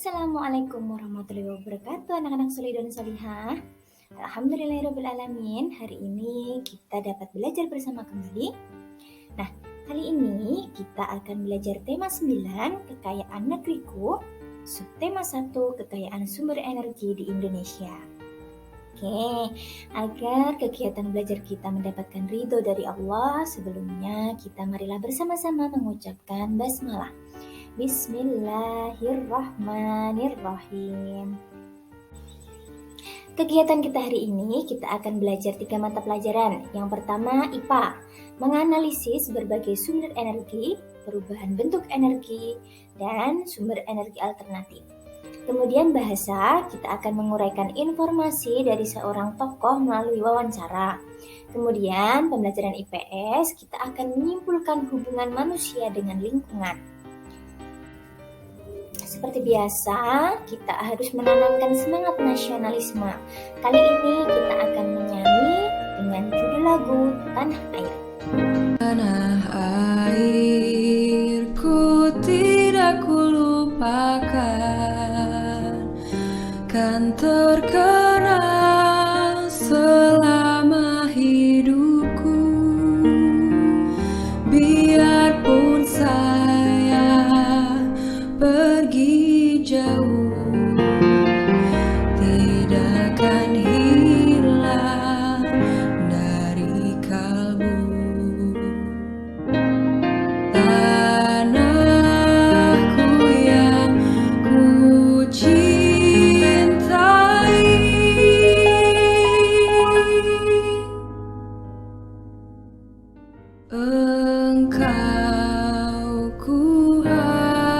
Assalamualaikum warahmatullahi wabarakatuh, anak-anak soleh dan solihah. Alhamdulillahirrabbilalamin. Hari ini kita dapat belajar bersama kembali. Nah, kali ini kita akan belajar tema 9, kekayaan negeriku, subtema 1, kekayaan sumber energi di Indonesia. Oke, agar kegiatan belajar kita mendapatkan ridho dari Allah, sebelumnya kita marilah bersama-sama mengucapkan basmalah. Bismillahirrahmanirrahim. Kegiatan kita hari ini, kita akan belajar 3 mata pelajaran. Yang pertama, IPA, menganalisis berbagai sumber energi, perubahan bentuk energi, dan sumber energi alternatif. Kemudian bahasa, kita akan menguraikan informasi dari seorang tokoh melalui wawancara. Kemudian pembelajaran IPS, kita akan menyimpulkan hubungan manusia dengan lingkungan. Seperti biasa, kita harus menanamkan semangat nasionalisme. Kali ini kita akan menyanyi dengan judul lagu Tanah Air. Tanah airku tidak kulupakan, kan terkenal selama hidupku. Biarpun saya pergi jauh, tidak akan hilang dari kalbu. Tanahku yang ku cintai, engkau ku hargai.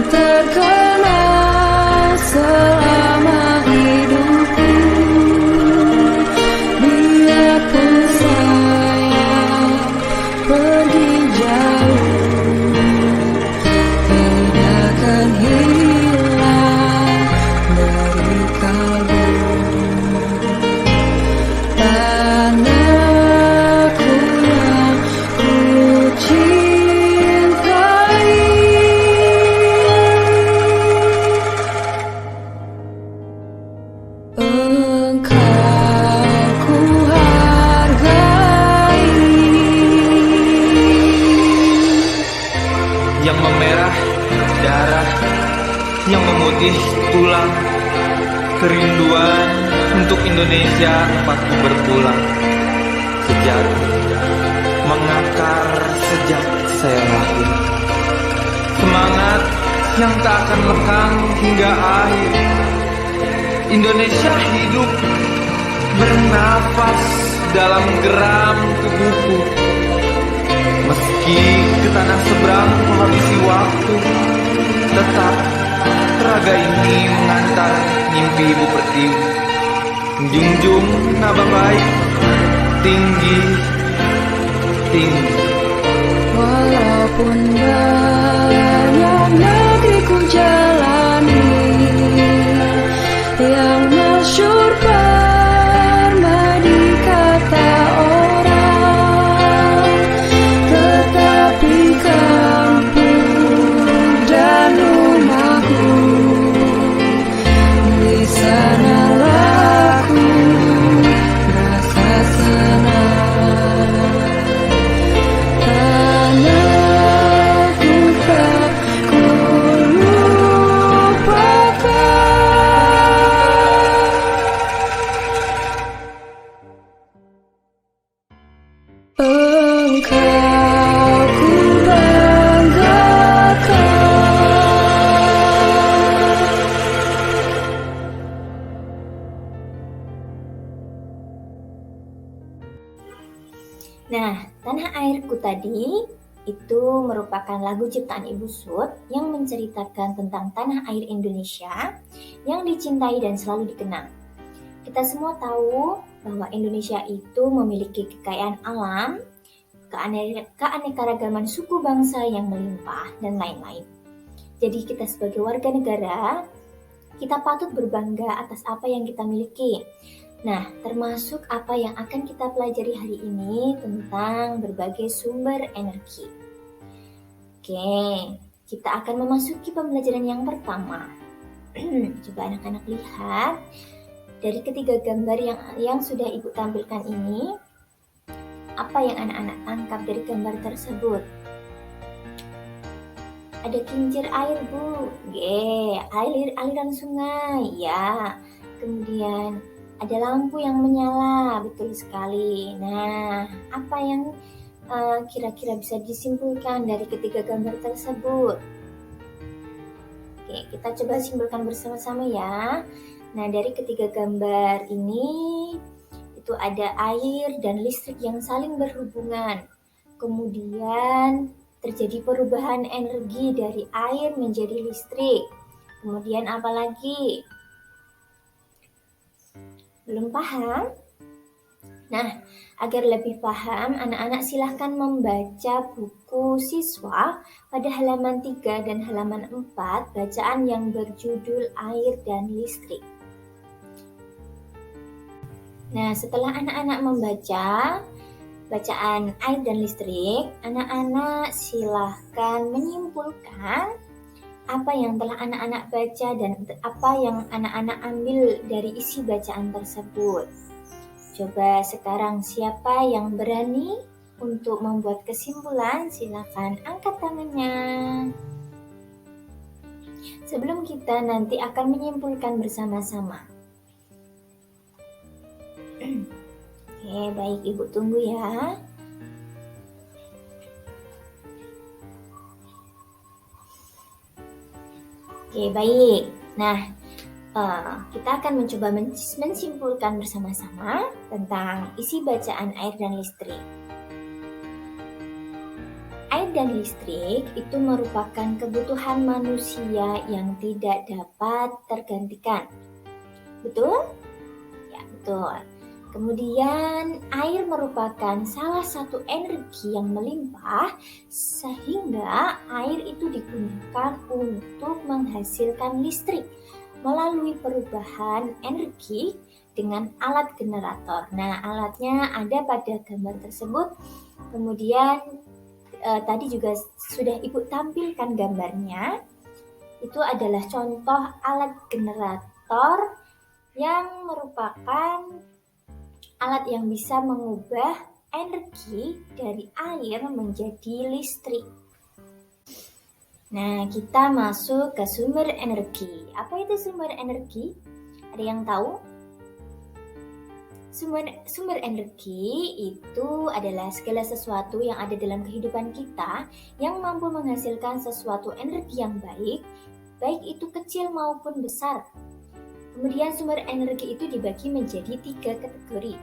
Terkenal selama hidupku. Biarpun saya pergi jauh, tidak akan hilang dari kalbu. Tanahku yang ku cintai, engkau ku hargai. Yang memerah darah, yang memutih tulang, kerinduan untuk Indonesia tempatku berpulang. Sejarah mengakar sejak saya lahir, semangat yang tak akan lekang hingga akhir. Indonesia hidup bernafas dalam geram tubuhku. Meski ke tanah seberang menghabisi waktu, tetap raga ini mengantar mimpi ibu pertiwi. Menjunjung nama baik tinggi tinggi. Walaupun banyak negeri ku jalani, yang masyhur pernah dikata orang, tetapi kampung dan rumahku di sanalah Nah, Tanah Airku tadi itu merupakan lagu ciptaan Ibu Sud yang menceritakan tentang tanah air Indonesia yang dicintai dan selalu dikenang. Kita semua tahu bahwa Indonesia itu memiliki kekayaan alam, keanekaragaman suku bangsa yang melimpah, dan lain-lain. Jadi kita sebagai warga negara, kita patut berbangga atas apa yang kita miliki. Nah, termasuk apa yang akan kita pelajari hari ini tentang berbagai sumber energi. Oke, kita akan memasuki pembelajaran yang pertama. Coba anak-anak lihat dari ketiga gambar yang sudah Ibu tampilkan ini, apa yang anak-anak tangkap dari gambar tersebut? Ada kincir air, Bu. Aliran sungai, ya. Kemudian ada lampu yang menyala, betul sekali. Nah, apa yang kira-kira bisa disimpulkan dari ketiga gambar tersebut? Oke, kita coba simpulkan bersama-sama ya. Nah, dari ketiga gambar ini, itu ada air dan listrik yang saling berhubungan. Kemudian terjadi perubahan energi dari air menjadi listrik. Kemudian apa lagi? Belum paham? Nah, agar lebih paham, anak-anak silahkan membaca buku siswa pada halaman 3 dan halaman 4, bacaan yang berjudul Air dan Listrik. Nah, setelah anak-anak membaca bacaan air dan listrik, anak-anak silahkan menyimpulkan apa yang telah anak-anak baca dan apa yang anak-anak ambil dari isi bacaan tersebut. Coba sekarang siapa yang berani untuk membuat kesimpulan, silakan angkat tangannya. Sebelum kita nanti akan menyimpulkan bersama-sama. Oke, baik, Ibu tunggu ya. Oke, baik. Nah, kita akan mencoba mensimpulkan bersama-sama tentang isi bacaan air dan listrik. Air dan listrik itu merupakan kebutuhan manusia yang tidak dapat tergantikan. Betul? Ya, betul. Kemudian air merupakan salah satu energi yang melimpah sehingga air itu digunakan untuk menghasilkan listrik melalui perubahan energi dengan alat generator. Nah, alatnya ada pada gambar tersebut. Kemudian tadi juga sudah Ibu tampilkan gambarnya. Itu adalah contoh alat generator yang merupakan alat yang bisa mengubah energi dari air menjadi listrik. Nah, kita masuk ke sumber energi. Apa itu sumber energi? Ada yang tahu? Sumber energi itu adalah segala sesuatu yang ada dalam kehidupan kita yang mampu menghasilkan sesuatu energi yang baik itu kecil maupun besar. Kemudian sumber energi itu dibagi menjadi 3 kategori.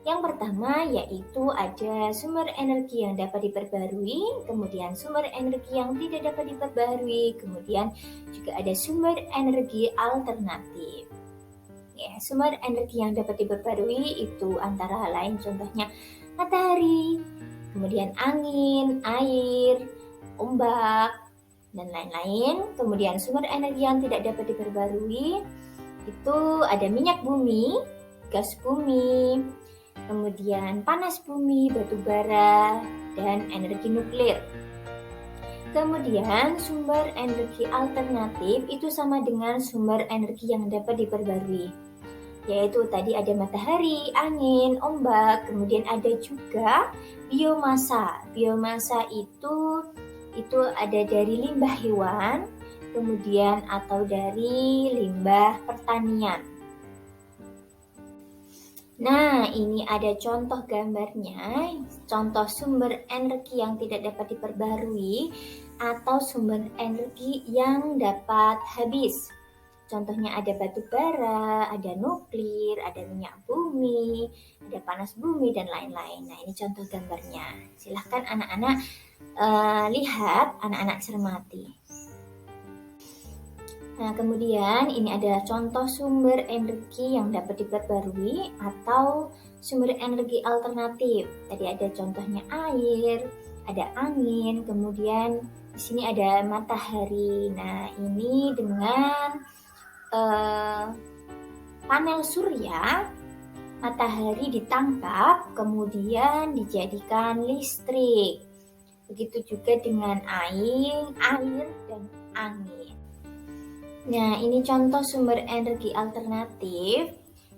Yang pertama yaitu ada sumber energi yang dapat diperbarui, kemudian sumber energi yang tidak dapat diperbarui, kemudian juga ada sumber energi alternatif. Ya, sumber energi yang dapat diperbarui itu antara lain contohnya matahari, kemudian angin, air, ombak, dan lain-lain. Kemudian sumber energi yang tidak dapat diperbarui itu ada minyak bumi, gas bumi, kemudian panas bumi, batu bara, dan energi nuklir. Kemudian sumber energi alternatif itu sama dengan sumber energi yang dapat diperbarui, yaitu tadi ada matahari, angin, ombak, kemudian ada juga biomasa. Biomasa itu ada dari limbah hewan, kemudian atau dari limbah pertanian. Nah, ini ada contoh gambarnya, contoh sumber energi yang tidak dapat diperbarui atau sumber energi yang dapat habis. Contohnya ada batu bara, ada nuklir, ada minyak bumi, ada panas bumi, dan lain-lain. Nah, ini contoh gambarnya. Silahkan anak-anak lihat, anak-anak cermati. Nah, kemudian ini adalah contoh sumber energi yang dapat diperbarui atau sumber energi alternatif. Tadi ada contohnya air, ada angin, kemudian di sini ada matahari. Nah, ini dengan panel surya, matahari ditangkap, kemudian dijadikan listrik. Begitu juga dengan air, dan angin. Nah, ini contoh sumber energi alternatif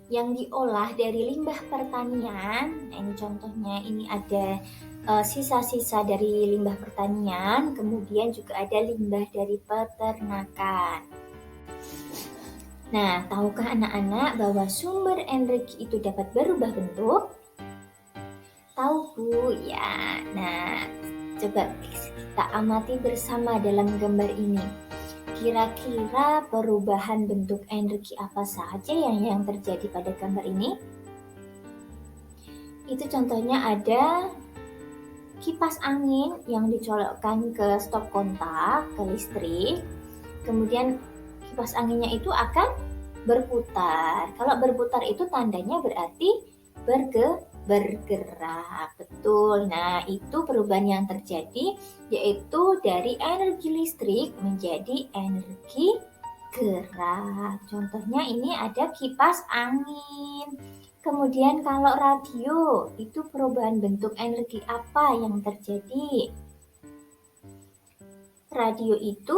yang diolah dari limbah pertanian. Nah, ini contohnya, ini ada sisa-sisa dari limbah pertanian, kemudian juga ada limbah dari peternakan. Nah, tahukah anak-anak bahwa sumber energi itu dapat berubah bentuk? Tahu, Bu? Ya. Nah, coba kita amati bersama dalam gambar ini. Kira-kira perubahan bentuk energi apa saja yang terjadi pada gambar ini? Itu contohnya ada kipas angin yang dicolokkan ke stop kontak, ke listrik. Kemudian kipas anginnya itu akan berputar. Kalau berputar itu tandanya berarti bergerak. Betul. Nah, itu perubahan yang terjadi, yaitu dari energi listrik menjadi energi gerak. Contohnya ini ada kipas angin. Kemudian kalau radio, itu perubahan bentuk energi apa yang terjadi? Radio itu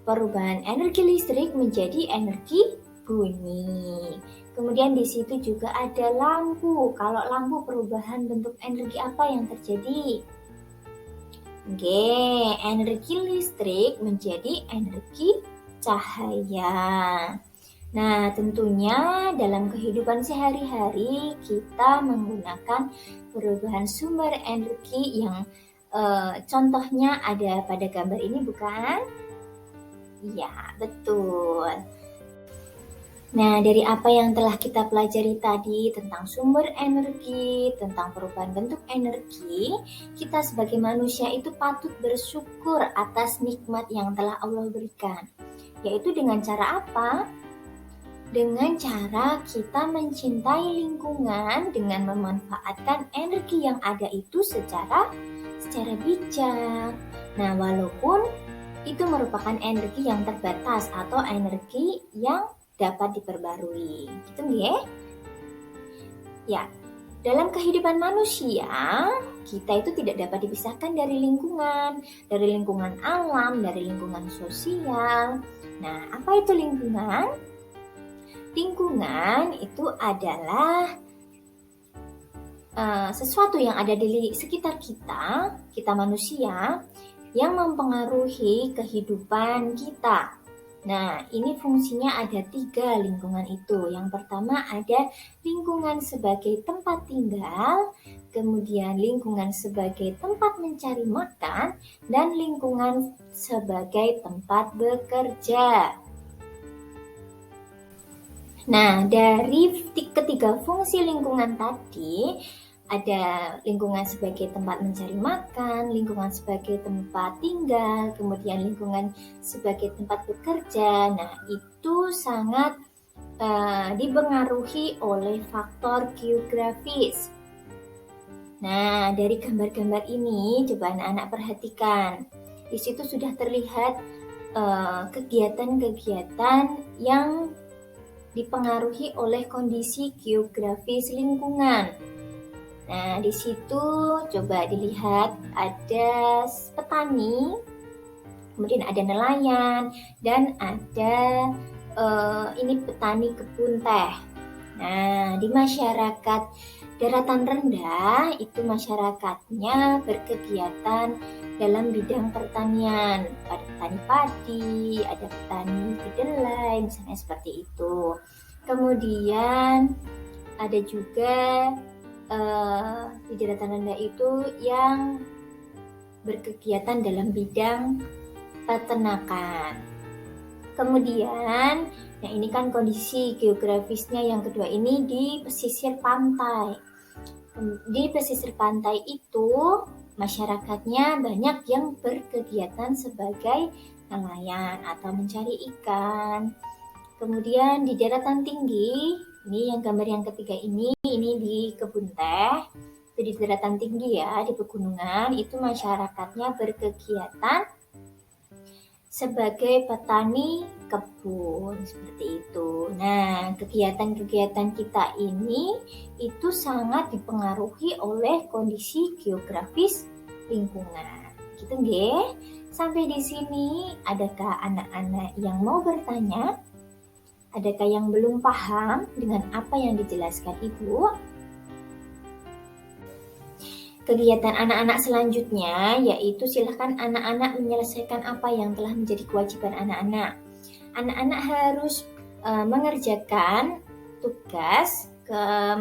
perubahan energi listrik menjadi energi bunyi. Kemudian di situ juga ada lampu. Kalau lampu, perubahan bentuk energi apa yang terjadi? Oke, energi listrik menjadi energi cahaya. Nah, tentunya dalam kehidupan sehari-hari kita menggunakan perubahan sumber energi yang contohnya ada pada gambar ini, bukan? Iya, betul. Nah, dari apa yang telah kita pelajari tadi tentang sumber energi, tentang perubahan bentuk energi, kita sebagai manusia itu patut bersyukur atas nikmat yang telah Allah berikan. Yaitu dengan cara apa? Dengan cara kita mencintai lingkungan dengan memanfaatkan energi yang ada itu secara bijak. Nah, walaupun itu merupakan energi yang terbatas atau energi yang dapat diperbarui. Gitu ya? Ya, dalam kehidupan manusia, kita itu tidak dapat dipisahkan dari lingkungan alam, dari lingkungan sosial. Nah, apa itu lingkungan? Lingkungan itu adalah sesuatu yang ada di sekitar kita manusia, yang mempengaruhi kehidupan kita. Nah, ini fungsinya ada 3 lingkungan itu. Yang pertama ada lingkungan sebagai tempat tinggal, kemudian lingkungan sebagai tempat mencari makan, dan lingkungan sebagai tempat bekerja. Nah, dari ketiga fungsi lingkungan tadi, ada lingkungan sebagai tempat mencari makan, lingkungan sebagai tempat tinggal, kemudian lingkungan sebagai tempat bekerja. Nah, itu sangat dipengaruhi oleh faktor geografis. Nah, dari gambar-gambar ini, coba anak-anak perhatikan. Di situ sudah terlihat kegiatan-kegiatan yang dipengaruhi oleh kondisi geografis lingkungan. Nah, di situ coba dilihat ada petani, kemudian ada nelayan, dan ada ini petani kebun teh. Nah, di masyarakat daratan rendah itu masyarakatnya berkegiatan dalam bidang pertanian. Ada petani padi, ada petani kedelai, misalnya seperti itu. Kemudian ada juga di daratan rendah itu yang berkegiatan dalam bidang peternakan. Kemudian, nah ini kan kondisi geografisnya yang kedua ini di pesisir pantai. Di pesisir pantai itu masyarakatnya banyak yang berkegiatan sebagai nelayan atau mencari ikan. Kemudian di daratan tinggi, ini yang gambar yang ketiga ini di kebun teh. Itu di daratan tinggi ya, di pegunungan itu masyarakatnya berkegiatan sebagai petani kebun seperti itu. Nah, kegiatan-kegiatan kita ini itu sangat dipengaruhi oleh kondisi geografis lingkungan. Gitu nggih. Sampai di sini adakah anak-anak yang mau bertanya? Adakah yang belum paham dengan apa yang dijelaskan Ibu? Kegiatan anak-anak selanjutnya yaitu silakan anak-anak menyelesaikan apa yang telah menjadi kewajiban anak-anak. Anak-anak harus mengerjakan tugas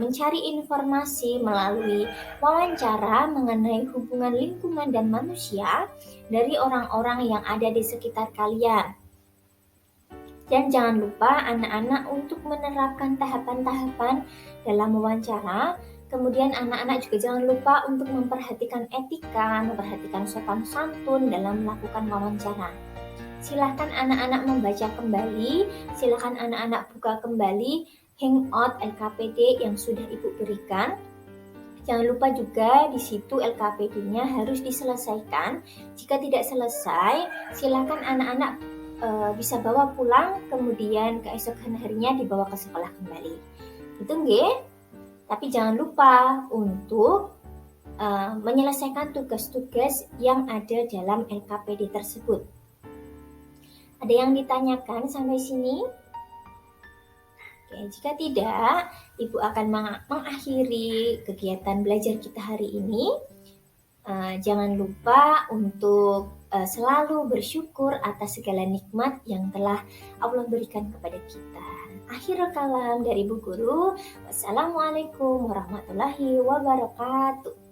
mencari informasi melalui wawancara mengenai hubungan lingkungan dan manusia dari orang-orang yang ada di sekitar kalian. Dan jangan lupa anak-anak untuk menerapkan tahapan-tahapan dalam wawancara. Kemudian anak-anak juga jangan lupa untuk memperhatikan etika, memperhatikan sopan santun dalam melakukan wawancara. Silahkan anak-anak membaca kembali, silahkan anak-anak buka kembali hangout LKPD yang sudah Ibu berikan. Jangan lupa juga di situ LKPD-nya harus diselesaikan. Jika tidak selesai, silahkan anak-anak bisa bawa pulang, kemudian keesokan harinya dibawa ke sekolah kembali. Itu nggih. Tapi jangan lupa untuk menyelesaikan tugas-tugas yang ada dalam LKPD tersebut. Ada yang ditanyakan sampai sini? Oke, jika tidak, Ibu akan mengakhiri kegiatan belajar kita hari ini. Jangan lupa untuk selalu bersyukur atas segala nikmat yang telah Allah berikan kepada kita. Akhirul kalam dari Bu Guru. Wassalamualaikum warahmatullahi wabarakatuh.